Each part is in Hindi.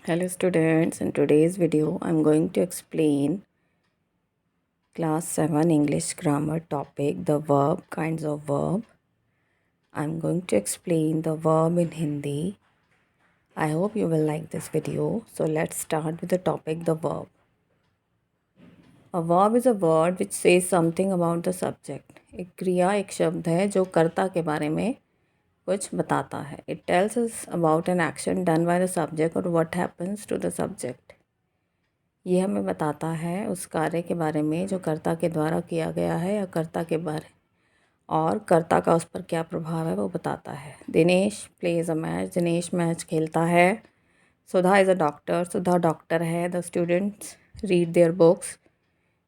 Hello students, in today's video I'm going to explain class 7 English grammar topic, the verb, kinds of verb. I'm going to explain the verb in Hindi. I hope you will like this video. So let's start with the topic, the verb. A verb is a word which says something about the subject. एक क्रिया एक शब्द है जो कर्ता के बारे में कुछ बताता है. It tells us about an action done by the subject or what happens to the subject. ये हमें बताता है उस कार्य के बारे में जो कर्ता के द्वारा किया गया है या कर्ता के बारे और कर्ता का उस पर क्या प्रभाव है वो बताता है. Dinesh plays a match. Dinesh match खेलता है. Sudha is a doctor. Sudha doctor है. The students read their books.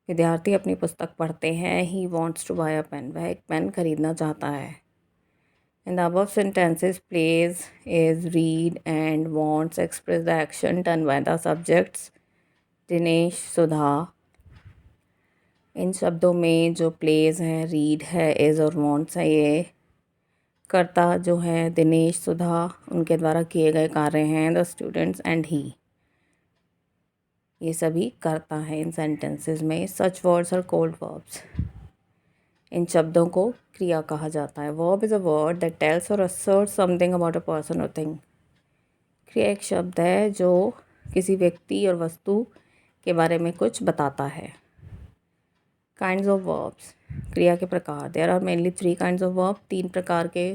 विद्यार्थी अपनी पुस्तक पढ़ते हैं. He wants to buy a pen. वह एक पेन खरीदना चाहता है. In the above sentences plays is read and wants express the action done by the subjects Dinesh Sudha. इन शब्दों में जो प्लेज है, रीड है, इज़ और वॉन्ट्स है, ये कर्ता जो है दिनेश सुधा उनके द्वारा किए गए कार्य हैं. द स्टूडेंट्स एंड ही, ये सभी कर्ता हैं इन सेंटेंसेस में. Such words are called verbs. इन शब्दों को क्रिया कहा जाता है. Verb is a word that tells or asserts something about a person or thing. क्रिया एक शब्द है जो किसी व्यक्ति और वस्तु के बारे में कुछ बताता है. काइंड्स ऑफ वर्ब्स, क्रिया के प्रकार. There are mainly 3 kinds of verb. 3 प्रकार के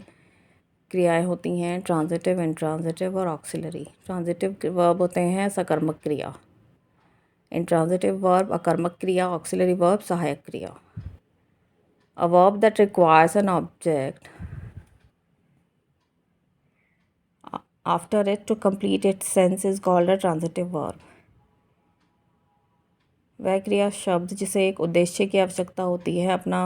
क्रियाएं होती हैं, ट्रांजिटिव, इंट्रांजिटिव और ऑक्सिलरी. ट्रांजिटिव वर्ब होते हैं सकर्मक क्रिया. इंट्रांजिटिव वर्ब अकर्मक क्रिया. ऑक्सिलरी वर्ब सहायक क्रिया. A verb that requires an object after it to complete its sense is called a transitive verb. वह क्रिया शब्द जिसे एक उद्देश्य की आवश्यकता होती है अपना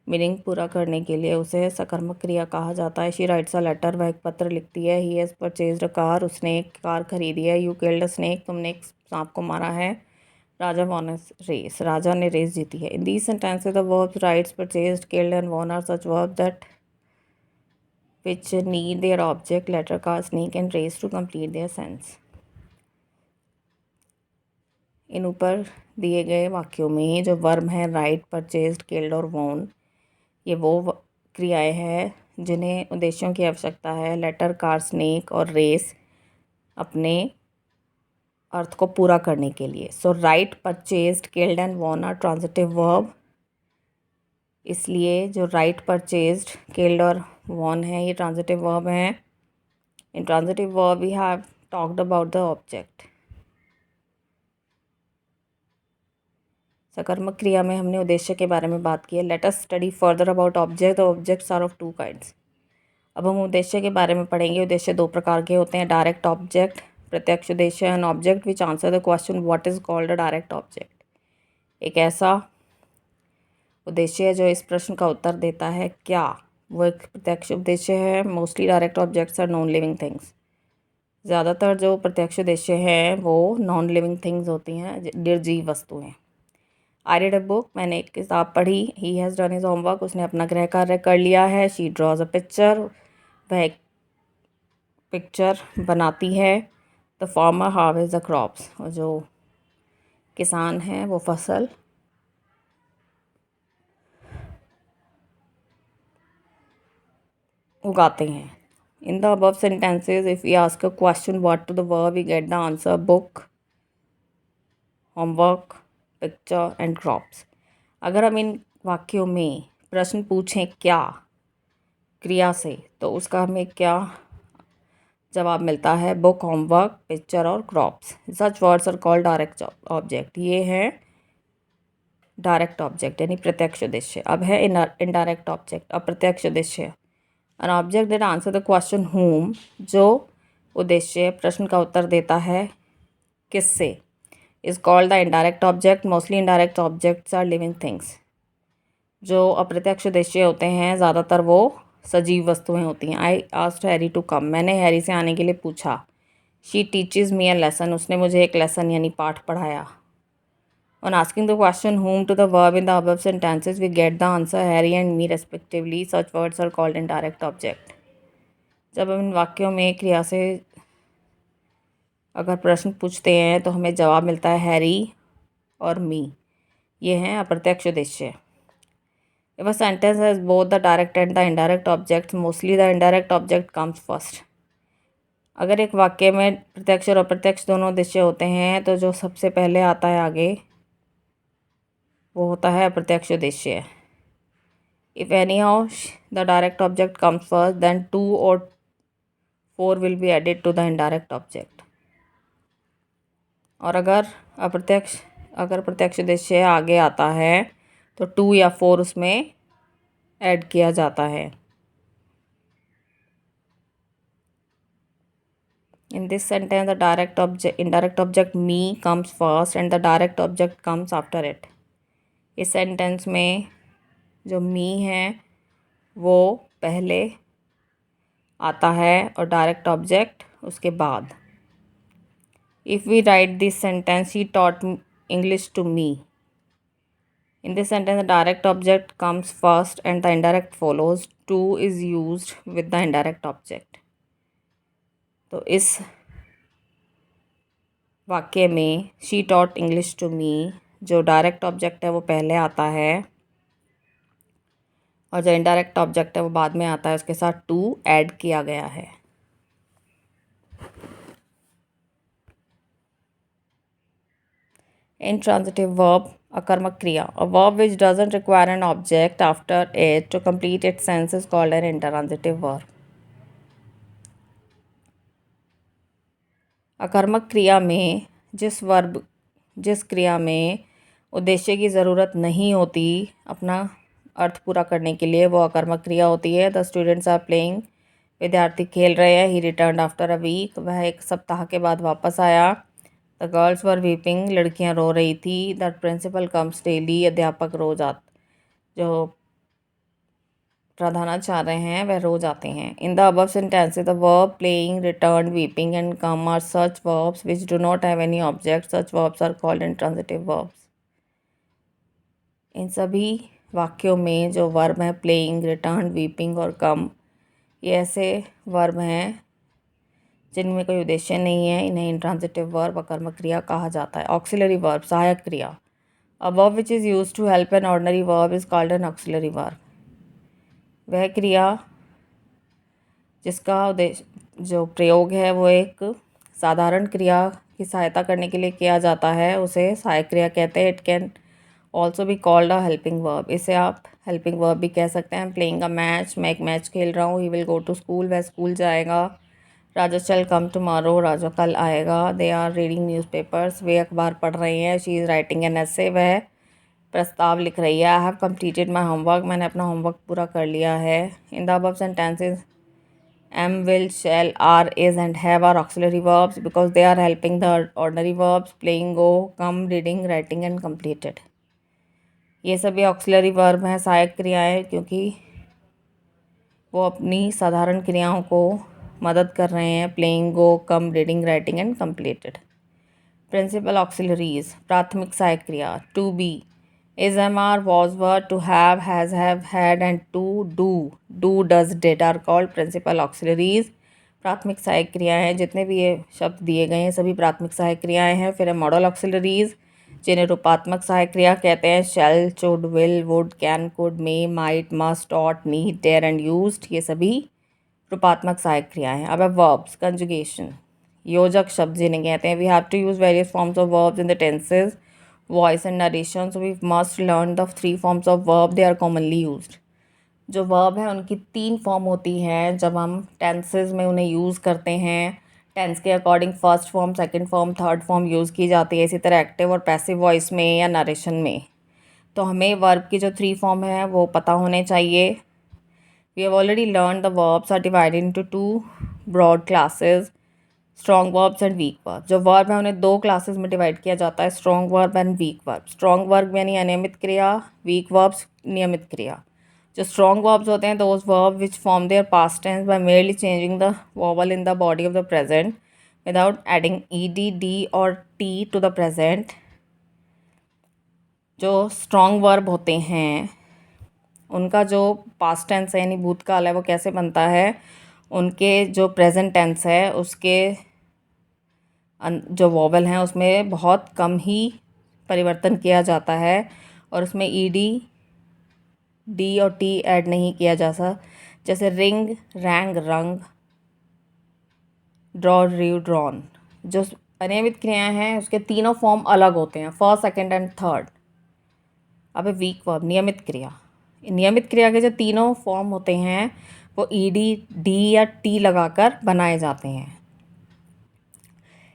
मीनिंग पूरा करने के लिए, उसे सकर्मक क्रिया कहा जाता है. She writes a letter. वह एक पत्र लिखती है. He has purchased a car. उसने एक कार खरीदी है. You killed a snake. तुमने एक सांप को मारा है. राजा वॉन अ रेस. राजा ने रेस जीती है. In these sentences the verbs writes, purchased, killed and won are such verb that which need their object, letter, car, snake and race to complete their sense. इन ऊपर दिए गए वाक्यों में जो वर्ब हैं राइट, परचेज्ड, किल्ड और वॉन, ये वो क्रियाएं हैं जिन्हें उद्देश्यों की आवश्यकता है. लेटर, कार, स्नेक और रेस अपने अर्थ को पूरा करने के लिए. So write, purchased, killed and won are transitive verb. इसलिए जो राइट, परचेज्ड, किल्ड और वॉन है ये ट्रांजिटिव वर्ब हैं. In transitive verb we have talked about the object. सकर्मक क्रिया में हमने उद्देश्य के बारे में बात की है. Let us study further about object. The objects are of 2 kinds. अब हम उद्देश्य के बारे में पढ़ेंगे. उद्देश्य 2 प्रकार के होते हैं. डायरेक्ट ऑब्जेक्ट, प्रत्यक्ष उद्देश्य. An object which answer the question what is called a direct object. एक ऐसा उद्देश्य है जो इस प्रश्न का उत्तर देता है क्या. वो एक प्रत्यक्ष उद्देश्य है. Mostly direct objects are non living things. ज़्यादातर जो प्रत्यक्ष उद्देश्य हैं वो नॉन लिविंग थिंग्स होती हैं, निर्जीव वस्तुएं. I read a book. मैंने एक किताब पढ़ी. He has done his homework. उसने अपना गृह कार्य कर लिया है. She draws a picture. वह एक पिक्चर बनाती है. The farmer harvest the crops. और जो किसान हैं वो फसल उगाते हैं. In the above sentences if we ask a question what to the verb we get the answer book, homework, picture and crops. अगर हम इन वाक्यों में प्रश्न पूछें क्या क्रिया से तो उसका हमें क्या जवाब मिलता है. बुक, होमवर्क, पिक्चर और crops. Such words are called direct object. ये हैं डायरेक्ट ऑब्जेक्ट यानी प्रत्यक्ष उद्देश्य. अब है इनडायरेक्ट ऑब्जेक्ट, अप्रत्यक्ष उद्देश्य. An object that answer the question whom, जो उद्देश्य प्रश्न का उत्तर देता है किससे, is called the indirect object. Mostly indirect objects are living things. जो अप्रत्यक्ष उद्देश्य होते हैं ज़्यादातर वो सजीव वस्तुएं होती हैं. I asked Harry to come. मैंने हैरी से आने के लिए पूछा. She teaches me a lesson. उसने मुझे एक लेसन यानी पाठ पढ़ाया. On asking the question whom to the verb in the above sentences, we get the answer Harry and me respectively. Such words are called indirect object. जब हम इन वाक्यों में क्रिया से अगर प्रश्न पूछते हैं तो हमें जवाब मिलता है हैरी और मी। ये हैं अप्रत्यक्ष उद्देश्य। If a sentence has both the direct and the indirect objects, mostly the indirect object comes first. अगर एक वाक्य में प्रत्यक्ष और अप्रत्यक्ष दोनों उद्देश्य होते हैं तो जो सबसे पहले आता है आगे वो होता है अप्रत्यक्ष उद्देश्य। If anyhow the direct object comes first, then 2 or 4 will be added to the indirect object. और अगर प्रत्यक्ष उद्देश्य आगे आता है तो 2 या 4 उसमें ऐड किया जाता है। In this sentence, the indirect object me comes first and the direct object comes after it. इस सेंटेंस में जो मी है वो पहले आता है और डायरेक्ट ऑब्जेक्ट उसके बाद। If we write this sentence, he taught English to me. In this sentence, the direct object comes first and the indirect follows. To is used with the indirect object. तो इस वाक्य में she taught English to me जो डायरेक्ट ऑब्जेक्ट है वो पहले आता है और जो इनडायरेक्ट ऑब्जेक्ट है वो बाद में आता है, उसके साथ टू ऐड किया गया है। Intransitive verb, अकर्मक क्रिया, a verb which doesn't require an object after it to complete its sense is called an intransitive verb. अकर्मक क्रिया में जिस क्रिया में उद्देश्य की ज़रूरत नहीं होती अपना अर्थ पूरा करने के लिए वो अकर्मक क्रिया होती है। द स्टूडेंट्स आर प्लेइंग, विद्यार्थी खेल रहे हैं। ही रिटर्न आफ्टर अ वीक, वह एक सप्ताह के बाद वापस आया। द गर्ल्स वर वीपिंग, लड़कियां रो रही थी। द प्रिंसिपल कम्स डेली, अध्यापक रोज जो प्रधानाचार्य हैं वह रोज आते हैं। In the above sentences the verb playing, return, weeping and come are such verbs which do not have any object. Such verbs are called intransitive verbs. इन सभी वाक्यों में जो वर्ब हैं प्लेइंग, रिटर्न, वीपिंग और कम, ये ऐसे वर्ब हैं जिनमें कोई उद्देश्य नहीं है। इन्हें इंट्रांजिटिव वर्ब अकर्मक क्रिया कहा जाता है। ऑक्सिलरी वर्ब, सहायक क्रिया, a verb which is use to help an ordinary verb is called an auxiliary verb. वह क्रिया जिसका उद्देश्य जो प्रयोग है वो एक साधारण क्रिया की सहायता करने के लिए किया जाता है उसे सहायक क्रिया कहते हैं। It can also be called a helping verb, इसे आप हेल्पिंग वर्ब भी कह सकते हैं। प्लेइंग अ मैच, मैं एक मैच खेल रहा हूँ। He will go to school, वह स्कूल जाएगा। Raja shall come tomorrow, Raja कल आएगा। दे आर रीडिंग न्यूज़पेपर्स, वे अखबार पढ़ रहे हैं। She is writing an essay, वह प्रस्ताव लिख रही है। I have completed my homework, मैंने अपना होमवर्क पूरा कर लिया है। In the above sentences am, will, shall, are, is and have are auxiliary verbs because they are helping the ordinary verbs playing, go, come, reading, writing and completed. ये सभी ऑक्सिलरी वर्ब हैं, सहायक क्रियाएं, क्योंकि वो अपनी साधारण क्रियाओं को मदद कर रहे हैं। Playing, go, come, reading, writing and completed. Principal auxiliaries, प्राथमिक सहायक क्रिया, to be, is, am, are, was, were, to have, has, have, had and to do, does, did are called principal auxiliaries. प्राथमिक सहायक क्रियाएं हैं। जितने भी ये शब्द दिए गए हैं सभी प्राथमिक सहायक क्रियाएं हैं। फिर है मॉडल ऑक्सिलरीज जिन्हें रूपात्मक सहायक क्रिया कहते हैं। Shall, should, will, would, can, could, may, might, must, ought, need, dare and used, ये सभी रूपात्मक सहायक क्रियाएं हैं। अब है वर्ब्स, कंजुगेशन, योजक शब्द जिन्हें कहते हैं। We have to use various forms of verbs in the tenses, voice and narration, so we must learn the 3 forms of verb, they are commonly used. जो वर्ब है उनकी 3 फॉर्म होती हैं जब हम टेंसेज में उन्हें यूज़ करते हैं। टेंस के according first form, second form, third form use की जाती है। इसी तरह एक्टिव और पैसिव वॉइस में या नरेशन में। तो हमें वर्ब की जो 3 फॉर्म है वो पता होने चाहिए। We have already learn the verbs are divided into 2 broad classes, strong verbs and weak verb. जो वर्ब है उन्हें 2 क्लासेस में डिवाइड किया जाता है, strong verb and weak verb. Strong verb यानी अनियमित क्रिया, वीक वर्ब्स नियमित क्रिया। जो स्ट्रॉन्ग वर्ब्स होते हैं those verb which form their past tense by merely changing the vowel in the body of the present without adding ED, D और टी टू द प्रेजेंट। जो स्ट्रॉन्ग वर्ब होते हैं उनका जो पास्ट टेंस है यानी भूतकाल है वो कैसे बनता है, उनके जो प्रेजेंट टेंस है उसके जो वॉवल हैं उसमें बहुत कम ही परिवर्तन किया जाता है और उसमें ईडी, डी और टी ऐड नहीं किया जाता। जैसे रिंग, रैंग, रंग, ड्रॉ, ड्रीव, ड्रॉन। जो अनियमित क्रियाएं हैं उसके तीनों फॉर्म अलग होते हैं, फर्स्ट, सेकंड एंड थर्ड। अब वीक वर्ब, नियमित क्रिया। नियमित क्रिया के जो तीनों फॉर्म होते हैं वो ईडी, डी या टी लगाकर बनाए जाते हैं।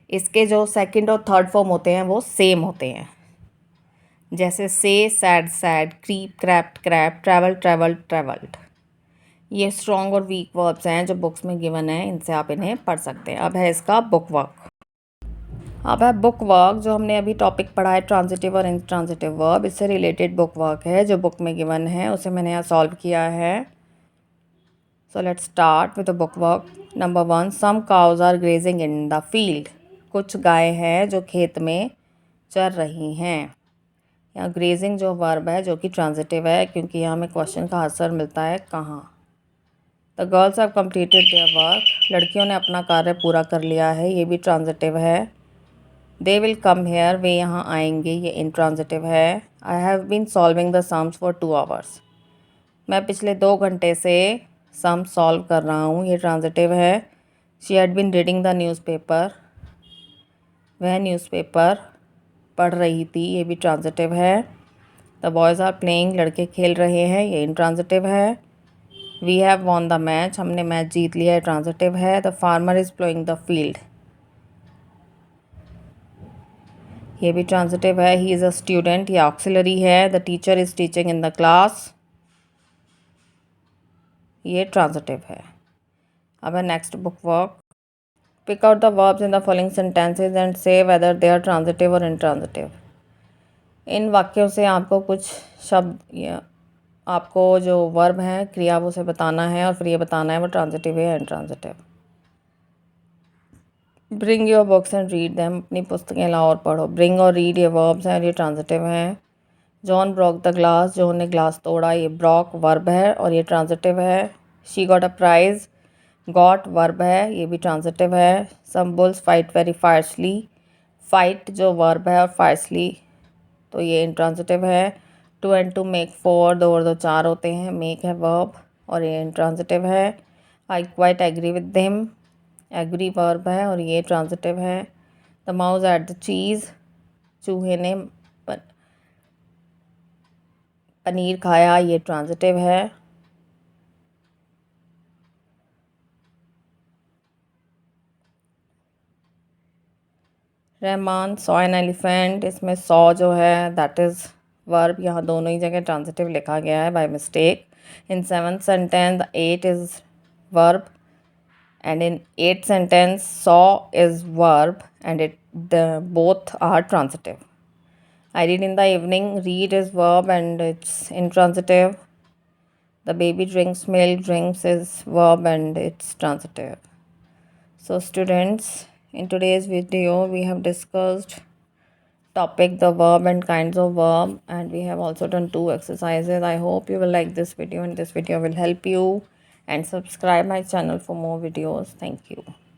इसके जो सेकंड और थर्ड फॉर्म होते हैं वो सेम होते हैं। जैसे say, said, said, creep, crept, crept, travel, travelled, travelled. ये स्ट्रॉन्ग और वीक वर्ब्स हैं जो बुक्स में गिवन है, इनसे आप इन्हें पढ़ सकते हैं। अब है इसका बुक वर्क। अब है बुक वर्क, जो हमने अभी टॉपिक पढ़ा है ट्रांजिटिव और इंट्रांजिटिव वर्ब, इससे रिलेटेड बुक वर्क है जो बुक में गिवन है, उसे मैंने यहाँ सॉल्व किया है। So let's start with the book work. Number 1, some cows are grazing in the field. कुछ गाय हैं जो खेत में चर रही हैं। यहाँ ग्रेजिंग जो वर्ब है जो कि ट्रांजिटिव है, क्योंकि यहाँ हमें क्वेश्चन का आंसर मिलता है कहाँ। The girls have completed their work. लड़कियों ने अपना कार्य पूरा कर लिया है, ये भी ट्रांजिटिव है। दे विल कम हेयर, वे यहाँ आएंगे, ये इंट्रांजिटिव है। I have been solving the sums for 2 hours. मैं पिछले 2 घंटे से सम सॉल्व कर रहा हूँ, ये ट्रांजिटिव है। She had been reading the newspaper. वह न्यूज़पेपर पढ़ रही थी, ये भी ट्रांजिटिव है। द बॉयज़ आर प्लेइंग, लड़के खेल रहे हैं, ये इंट्रांजिटिव है। We have won the match, हमने मैच जीत लिया है, ट्रांजिटिव है। The farmer is ploughing the field, ये भी ट्रांजिटिव है। ही इज़ अ स्टूडेंट, ये ऑक्सिलरी है। The teacher is teaching in the class, ये ट्रांजिटिव है। अब है next book work. Pick out the verbs in the following sentences and say whether they are transitive और इंट्रांजिटिव। इन वाक्यों से आपको कुछ शब्द या आपको जो वर्ब हैं, क्रिया, वो उसे बताना है और फिर ये बताना है वो ट्रांजिटिव है या intransitive. Bring your books and read them, अपनी पुस्तकें लाओ और पढ़ो। ब्रिंग और रीड ये वर्ब्स हैं और ये ट्रांजिटिव हैं। John broke the glass, John ने ग्लास तोड़ा, ये ब्रॉक वर्ब है और ये ट्रांजिटिव है। She got a prize, got verb है, ये भी ट्रांजिटिव है। Some bulls fight very fiercely, fight जो वर्ब है और फायर्सली तो ये इंट्रांजिटिव है। टू एंड टू मेक 4, 2 और 2 4 होते हैं, मेक है वर्ब और ये इंट्रांजिटिव है। I quite agree with him, agree verb है और ये ट्रांजिटिव है। The mouse ate the cheese, चूहे ने पनीर खाया, ये ट्रांजिटिव है। रहमान सॉ एन एलिफेंट, इसमें सॉ जो है दैट इज़ वर्ब, यहाँ दोनों ही जगह ट्रांजिटिव लिखा गया है by mistake. In 7th sentence the 8 is verb and in 8th sentence saw is verb and both are transitive. I read in the evening, read is verb and it's intransitive. The baby drinks milk, drinks is verb and it's transitive. So students, in today's video we have discussed topic the verb and kinds of verb, and we have also done 2 exercises. I hope you will like this video and this video will help you, and subscribe my channel for more videos. Thank you.